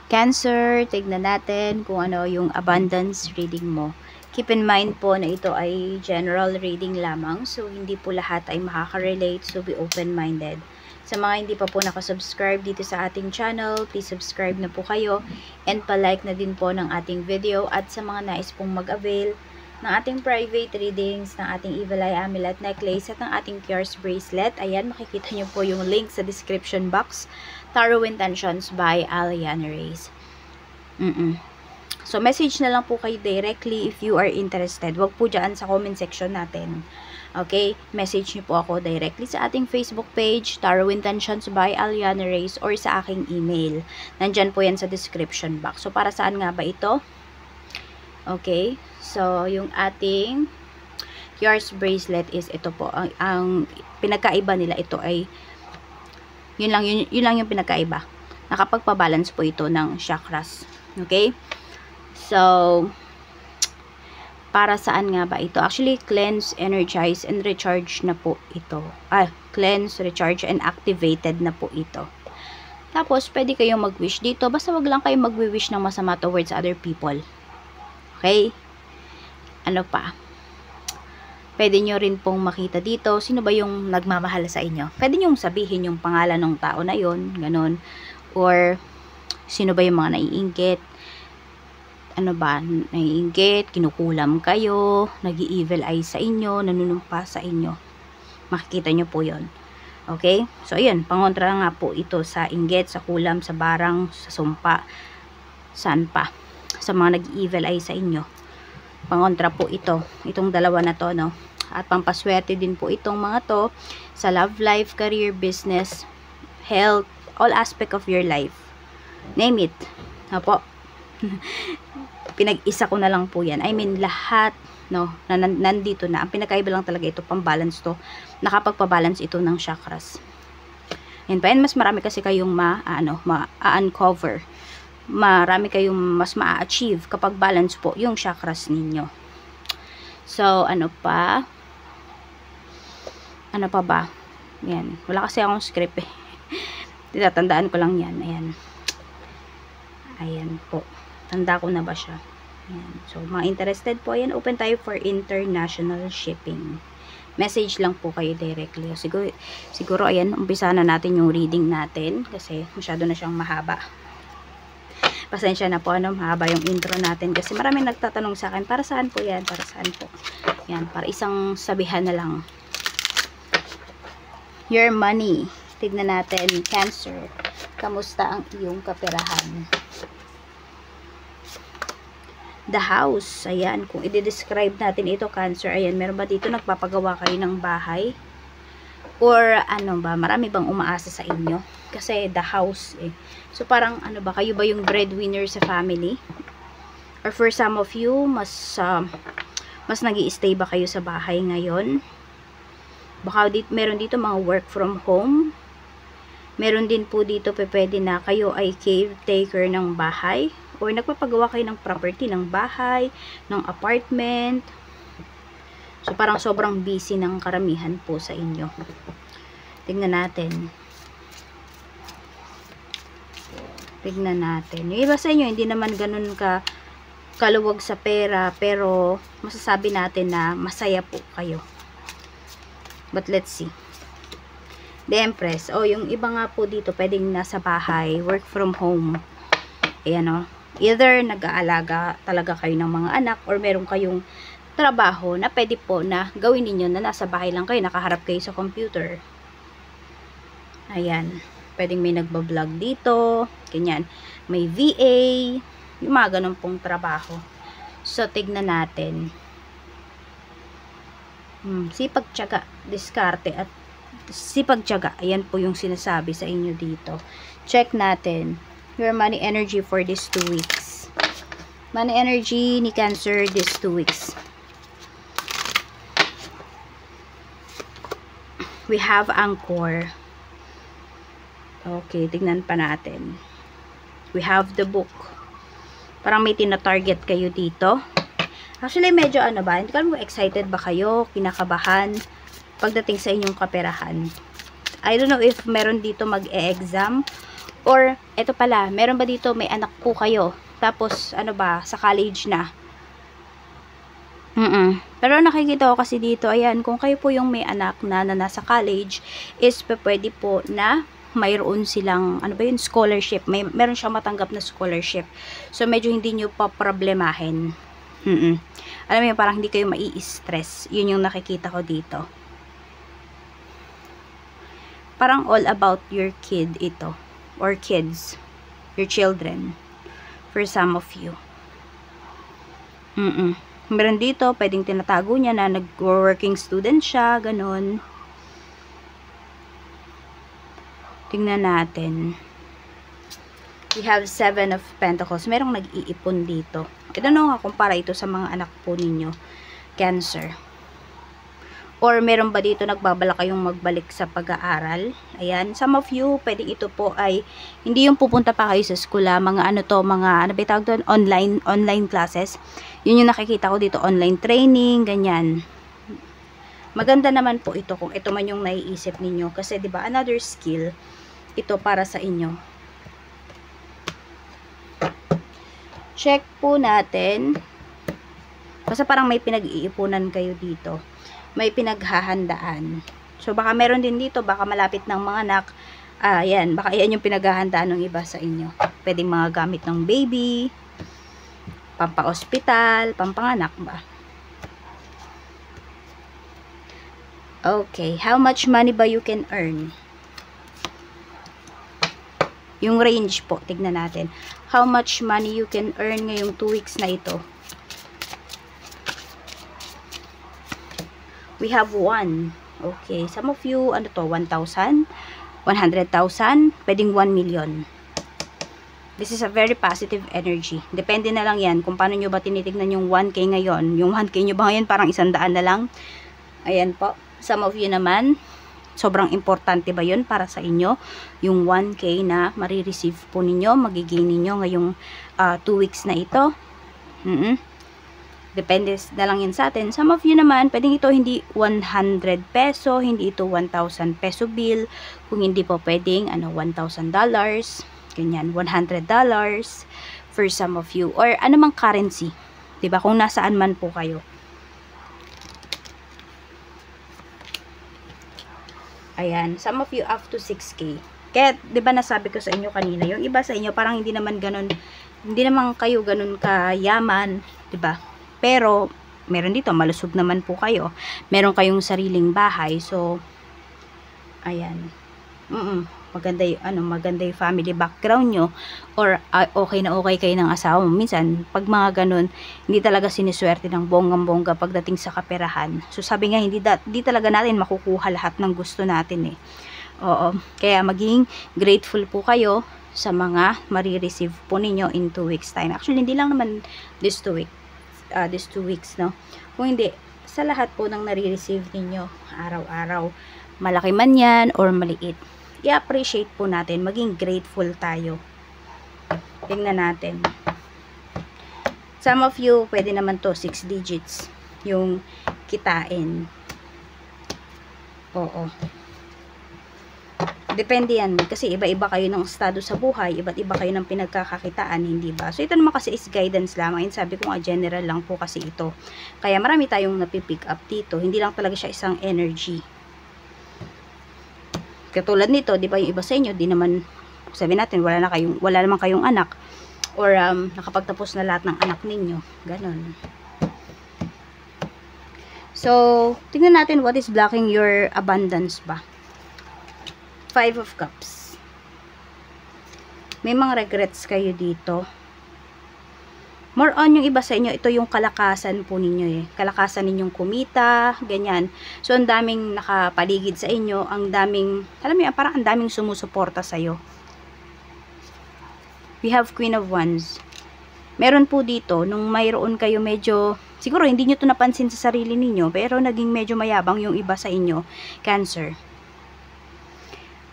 Cancer, tignan natin kung ano yung abundance reading mo. Keep in mind po na ito ay general reading lamang. So, hindi po lahat ay makaka-relate. So, be open-minded. Sa mga hindi pa po nakasubscribe dito sa ating channel, please subscribe na po kayo. And pa-like na din po ng ating video. At sa mga nais pong mag-avail ng ating private readings, ng ating Evil Eye Amulet Necklace at ng ating Cures Bracelet, ayan, makikita nyo po yung link sa description box. Tarot Intentions by Aliana Reyes. So, message na lang po kayo directly if you are interested. Wag po dyan sa comment section natin. Okay? Message nyo po ako directly sa ating Facebook page, Tarot Intentions by Aliana Reyes, or sa aking email. Nandyan po yan sa description box. So, para saan nga ba ito? Okay? So, yung ating Cures Bracelet is ito po. Ang pinagkaiba nila ito ay yun lang yung pinagkaiba. Nakapagpa-balance po ito ng chakras. Okay? So, para saan nga ba ito? Actually, cleanse, energize, and recharge na po ito. Cleanse, recharge, and activated na po ito. Tapos, pwede kayong mag-wish dito. Basta wag lang kayong mag-wish ng masama towards other people. Okay? Ano pa? Pwede nyo rin pong makita dito, sino ba yung nagmamahal sa inyo. Pwede nyo sabihin yung pangalan ng tao na yon, ganun. Or, sino ba yung mga naiinggit. Ano ba, naiinggit, kinukulam kayo, nag-i-evil eye sa inyo, nanunumpa sa inyo. Makikita nyo po yon. Okay? So, ayun, pangontra nga po ito sa inggit, sa kulam, sa barang, sa sumpa, saan pa. Sa mga nag-i-evil eye sa inyo. Pangontra po ito. Itong dalawa na to, no? At pampaswerte din po itong mga to sa love life, career, business, health, all aspect of your life. Name it. Apo. Pinag-isa ko na lang po yan. I mean, lahat, no, na nandito na. Ang pinakaiba lang talaga ito, pang-balance to. Nakapagpa-balance ito ng chakras. And pa, mas marami kasi kayong ma-uncover. Marami kayong mas ma-achieve kapag balance po yung chakras ninyo. So, ano pa? Ano pa ba? Yan. Wala kasi akong script eh. Titatandaan ko lang yan. Ayan. Ayan po. Tanda ko na ba siya? Ayan. So, mga interested po, ayan, open tayo for international shipping. Message lang po kayo directly. Siguro ayan, umpisa na natin yung reading natin kasi masyado na siyang mahaba. Pasensya na po, mahaba yung intro natin kasi maraming nagtatanong sa akin, para saan po yan? Para saan po? Yan, para isang sabihan na lang. Your money. Tignan natin, Cancer. Kamusta ang iyong kaperahan? The house. Ayan, kung i-describe natin ito, Cancer, ayan, meron ba dito nagpapagawa kayo ng bahay? Or ano ba, marami bang umaasa sa inyo? Kasi the house eh. So parang ano ba, kayo ba yung breadwinner sa family? Or for some of you, mas nag-i-stay ba kayo sa bahay ngayon? Baka meron dito mga work from home. Meron din po dito pwede na kayo ay caretaker ng bahay. Or nagpapagawa kayo ng property, ng bahay, ng apartment. So parang sobrang busy ng karamihan po sa inyo. Tingnan natin. Tignan natin. Yung iba sa inyo, hindi naman ganun kaluwag sa pera, pero masasabi natin na masaya po kayo. But let's see. The Empress. Yung iba nga po dito, pwedeng nasa bahay, work from home. Ayan o. Either nag-aalaga talaga kayo ng mga anak, or meron kayong trabaho na pwede po na gawin ninyo na nasa bahay lang kayo, nakaharap kayo sa computer. Ayan. Pwedeng may nagbablog dito. Ganyan. May VA. Yung mga ganun pong trabaho. So, tignan natin. Sipag-tiyaga, diskarte, at sipag-tiyaga. Ayan po yung sinasabi sa inyo dito. Check natin. Your money energy for these 2 weeks. Money energy ni Cancer these 2 weeks. We have Anchor. Okay, tignan pa natin. We have the book. Parang may tina-target kayo dito. Actually, medyo ano ba, hindi ko alam kung excited ba kayo, kinakabahan, pagdating sa inyong kaperahan. I don't know if meron dito mag-e-exam Or, eto pala, meron ba dito, may anak po kayo, tapos, ano ba, sa college na. Pero nakikita ko kasi dito, ayan, kung kayo po yung may anak na nasa college, is pwede po na mayroon silang, ano ba yun, scholarship. Meron siyang matanggap na scholarship. So, medyo hindi nyo pa problemahin. Alam mo yun, parang hindi kayo mai-stress. Yun yung nakikita ko dito. Parang all about your kid ito. Or kids. Your children. For some of you. Meron dito, pwedeng tinatago niya na nag-working student siya, ganun. Tingnan natin. We have 7 of Pentacles. Merong nag-iipon dito. I don't know kung para ito sa mga anak po ninyo. Cancer. Or meron ba dito nagbabalak kayong magbalik sa pag-aaral? Ayan. Some of you, pwedeng ito po ay hindi yung pupunta pa kayo sa school, mga ano to, mga ano ba tawag doon? Online classes. Yun yung nakikita ko dito, online training, ganyan. Maganda naman po ito kung ito man yung naiisip ninyo. Kasi 'di ba another skill ito para sa inyo. Check po natin. Basta parang may pinag-iipunan kayo dito. May pinaghahandaan. So, baka meron din dito, baka malapit ng mga anak. Yan, baka yan yung pinaghahandaan ng iba sa inyo. Pwedeng mga gamit ng baby, pampa-hospital, pampanganak ba? Okay, how much money ba you can earn? Yung range po, tignan natin. How much money you can earn ngayong 2 weeks na ito? We have 1. Okay. Some of you, ano to, 1,000, 100,000, pwedeng 1 million. This is a very positive energy. Depende na lang yan kung paano nyo ba tinitignan yung 1K ngayon. Yung 1K nyo ba ngayon parang 100 na lang? Ayan po. Some of you naman, sobrang importante ba yun para sa inyo? Yung 1K na marireceive po ninyo, magiging ninyo ngayong 2 weeks na ito. Depende na lang yan sa atin. Some of you naman, pwedeng ito hindi 100 peso, hindi ito 1,000 peso bill. Kung hindi po pwedeng, $1,000. Ganyan, $100 for some of you. Or anumang currency. Diba? Kung nasaan man po kayo. Ayan, some of you up to 6K. Kaya, diba nasabi ko sa inyo kanina, yung iba sa inyo, parang hindi naman kayo ganun kayaman, diba? Pero, meron dito, malusog naman po kayo. Meron kayong sariling bahay. So, ayan. Maganda yung family background nyo. Or, okay na okay kayo ng asawa mo. Minsan, pag mga ganun, hindi talaga siniswerte ng bonggang-bongga pagdating sa kaperahan. So, sabi nga, hindi talaga natin makukuha lahat ng gusto natin eh. Oo. Kaya, maging grateful po kayo sa mga marireceive po ninyo in 2 weeks time. Actually, hindi lang naman this 2 weeks, no? Kung hindi, sa lahat po ng nare-receive ninyo araw-araw, malaki man yan or maliit, i-appreciate po natin, maging grateful tayo. Tingnan natin. Some of you, pwede naman to 6 digits yung kitain. Oo. Depende yan. Kasi iba-iba kayo ng estado sa buhay. Iba't iba kayo ng pinagkakakitaan. Hindi ba? So, ito naman kasi is guidance lamang. Sabi ko nga, general lang po kasi ito. Kaya marami tayong napipick up dito. Hindi lang talaga siya isang energy. Katulad nito, di ba yung iba sa inyo, di naman, sabi natin, wala naman kayong anak. Or, nakapagtapos na lahat ng anak ninyo. Ganon. So, tingnan natin what is blocking your abundance ba. 5 of Cups. May mga regrets kayo dito. More on yung iba sa inyo, ito yung kalakasan po ninyo eh. Kalakasan ninyong kumita, ganyan. So, ang daming nakapaligid sa inyo, ang daming, alam mo yan, parang ang daming sumusuporta sa'yo. We have Queen of Wands. Meron po dito, nung mayroon kayo medyo, siguro hindi nyo to napansin sa sarili ninyo, pero naging medyo mayabang yung iba sa inyo, Cancer.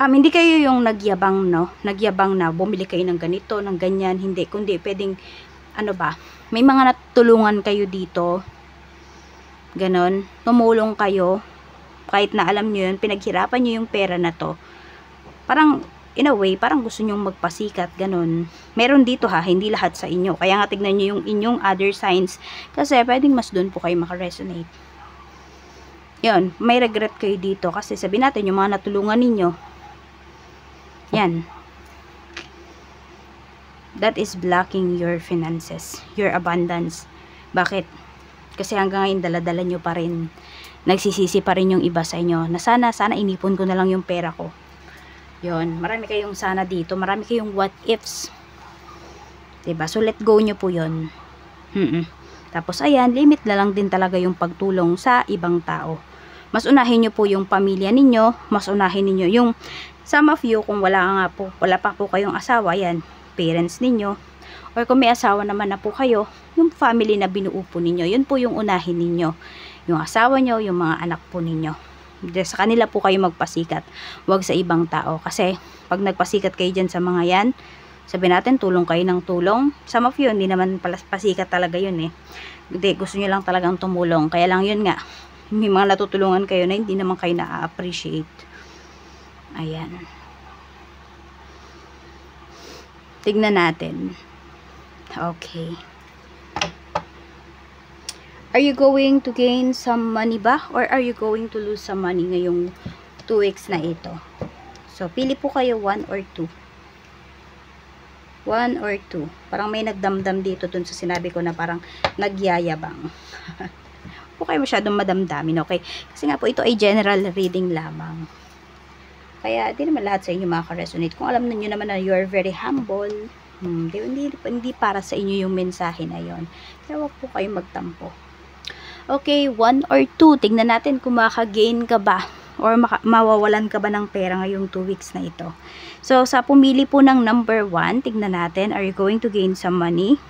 Hindi kayo yung nagyabang, no? Nagyabang na bumili kayo ng ganito, ng ganyan, hindi. Kundi pwedeng, may mga natulungan kayo dito. Ganon. Tumulong kayo. Kahit na alam nyo yun, pinaghirapan nyo yung pera na to. Parang, in a way, parang gusto nyong magpasikat, ganun. Meron dito ha, hindi lahat sa inyo. Kaya nga tignan nyo yung inyong other signs. Kasi pwedeng mas doon po kayo makaresonate. Yun, may regret kayo dito. Kasi sabihin natin, yung mga natulungan ninyo, yan. That is blocking your finances, your abundance. Bakit? Kasi hanggang ngayon, dala-dala nyo pa rin. Nagsisisi pa rin yung iba sa inyo. Na sana inipon ko na lang yung pera ko. Yun, marami kayong sana dito. Marami kayong what ifs. Diba? So, let go nyo po yun. Tapos, ayan, limit na lang din talaga yung pagtulong sa ibang tao. Mas unahin nyo po yung pamilya ninyo. Mas unahin ninyo yung, some of you, kung wala pa po kayong asawa, yan, parents ninyo, or kung may asawa naman na po kayo, yung family na binuo po ninyo, yun po yung unahin ninyo, yung asawa nyo, yung mga anak po ninyo. Sa kanila po kayo magpasikat, wag sa ibang tao, kasi pag nagpasikat kayo dyan sa mga yan, sabihin natin tulong kayo ng tulong, some of you hindi naman pala pasikat talaga yun hindi, gusto nyo lang talagang tumulong, kaya lang yun nga, may mga natutulungan kayo na hindi naman kayo na-appreciate. Ayan. Tignan natin. Okay. Are you going to gain some money ba? Or are you going to lose some money ngayong 2 weeks na ito? So, pili po kayo 1 or 2. 1 or 2. Parang may nagdamdam dito dun sa sinabi ko na parang nagyayabang. Po kayo masyadong madamdamin, okay? Kasi nga po ito ay general reading lamang. Kaya, di naman lahat sa inyo makaka-resonate. Kung alam niyo naman na you are very humble, hindi para sa inyo yung mensahe na yon. Kaya wag po kayo magtampo. Okay, 1 or 2. Tingnan natin kung makaka-gain ka ba or mawawalan ka ba ng pera ngayong 2 weeks na ito. So, sa pumili po ng number 1, tingnan natin, are you going to gain some money?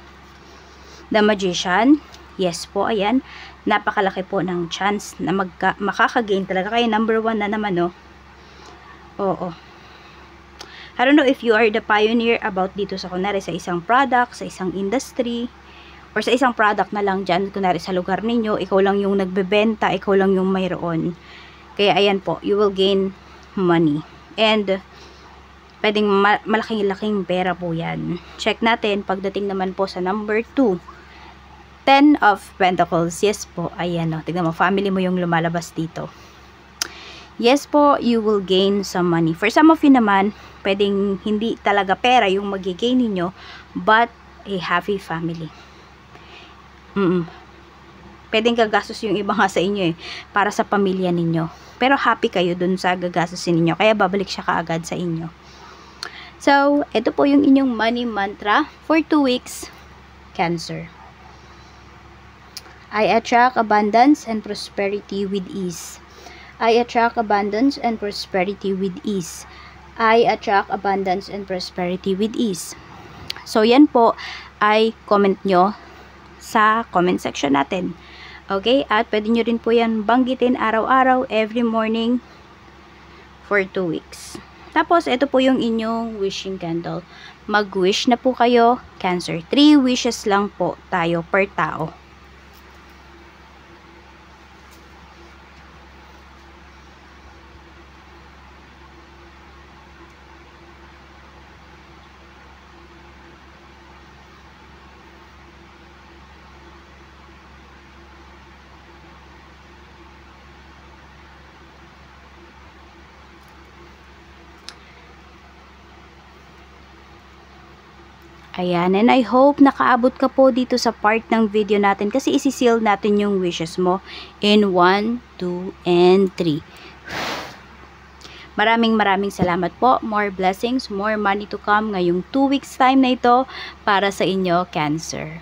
The Magician. Yes po, ayan. Napakalaki po ng chance na makaka-gain talaga. Kaya number 1 na naman, no? Oo. I don't know if you are the pioneer about dito sa kunwari sa isang product, sa isang industry, or sa isang product na lang dyan, kunwari sa lugar ninyo, ikaw lang yung nagbebenta, ikaw lang yung mayroon. Kaya ayan po, you will gain money. And, pwedeng malaking-laking pera po yan. Check natin, pagdating naman po sa number 2, 10 of Pentacles. Yes po, ayan o. Tignan mo, family mo yung lumalabas dito. Yes po, you will gain some money. For some of you naman, pwedeng hindi talaga pera yung magigain ninyo, but a happy family. Pwedeng gagastos yung iba nga sa inyo para sa pamilya ninyo. Pero happy kayo dun sa gagastosin ninyo, kaya babalik siya kaagad sa inyo. So, ito po yung inyong money mantra for 2 weeks, Cancer. I attract abundance and prosperity with ease. I attract abundance and prosperity with ease. I attract abundance and prosperity with ease. So, yan po ay comment nyo sa comment section natin. Okay? At pwede nyo rin po yan banggitin araw-araw, every morning for 2 weeks. Tapos, ito po yung inyong wishing candle. Mag-wish na po kayo, Cancer. 3 wishes lang po tayo per tao. Ayan, and I hope nakaabot ka po dito sa part ng video natin kasi isi-seal natin yung wishes mo in 1, 2, and 3. Maraming salamat po. More blessings, more money to come ngayong 2 weeks time na ito para sa inyo, Cancer.